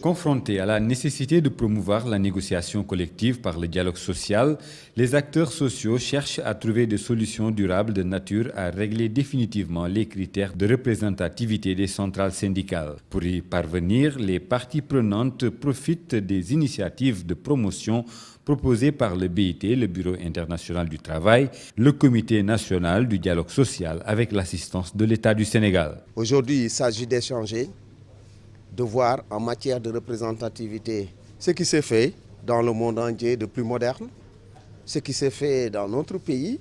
Confrontés à la nécessité de promouvoir la négociation collective par le dialogue social, les acteurs sociaux cherchent à trouver des solutions durables de nature à régler définitivement les critères de représentativité des centrales syndicales. Pour y parvenir, les parties prenantes profitent des initiatives de promotion proposées par le BIT, le Bureau international du travail, le Comité national du dialogue social avec l'assistance de l'État du Sénégal. Aujourd'hui, il s'agit d'échanger, de voir en matière de représentativité ce qui s'est fait dans le monde entier de plus moderne, ce qui s'est fait dans notre pays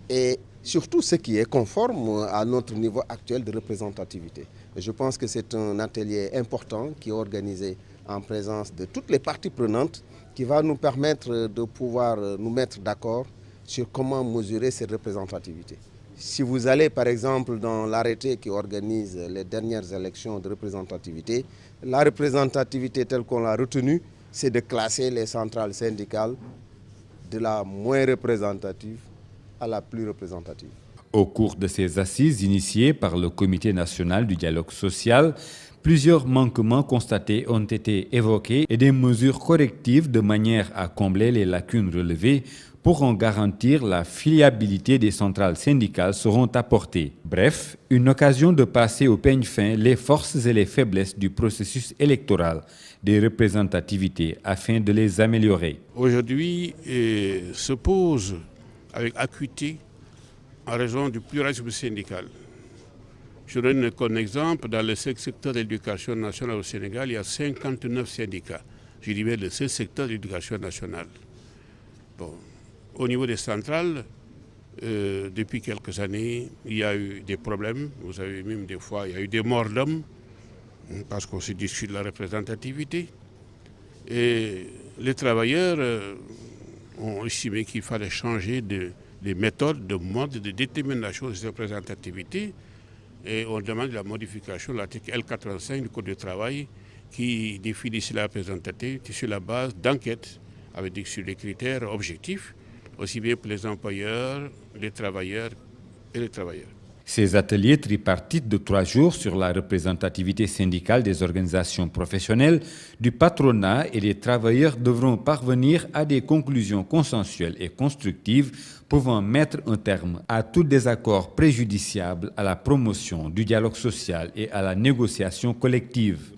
et surtout ce qui est conforme à notre niveau actuel de représentativité. Et je pense que c'est un atelier important qui est organisé en présence de toutes les parties prenantes qui va nous permettre de pouvoir nous mettre d'accord sur comment mesurer cette représentativité. Si vous allez par exemple dans l'arrêté qui organise les dernières élections de représentativité, la représentativité telle qu'on l'a retenue, c'est de classer les centrales syndicales de la moins représentative à la plus représentative. Au cours de ces assises initiées par le Comité national du dialogue social, plusieurs manquements constatés ont été évoqués et des mesures correctives de manière à combler les lacunes relevées pour en garantir la fiabilité des centrales syndicales seront apportées. Bref, une occasion de passer au peigne fin les forces et les faiblesses du processus électoral des représentativités afin de les améliorer. Aujourd'hui, se pose avec acuité en raison du pluralisme syndical. Je donne comme exemple, dans le secteur de l'éducation nationale au Sénégal, il y a 59 syndicats. Je dis bien le seul secteur de l'éducation nationale. Bon. Au niveau des centrales, depuis quelques années, il y a eu des problèmes. Vous savez, même des fois, il y a eu des morts d'hommes parce qu'on se discute de la représentativité. Et les travailleurs ont estimé qu'il fallait changer de méthode, de mode de détermination de cette représentativité. Et on demande la modification de l'article L85 du Code du travail qui définit la représentativité sur la base d'enquêtes sur des critères objectifs, aussi bien pour les employeurs, les travailleurs et les travailleurs. Ces ateliers tripartites de 3 jours sur la représentativité syndicale des organisations professionnelles, du patronat et des travailleurs devront parvenir à des conclusions consensuelles et constructives pouvant mettre un terme à tout désaccord préjudiciable à la promotion du dialogue social et à la négociation collective.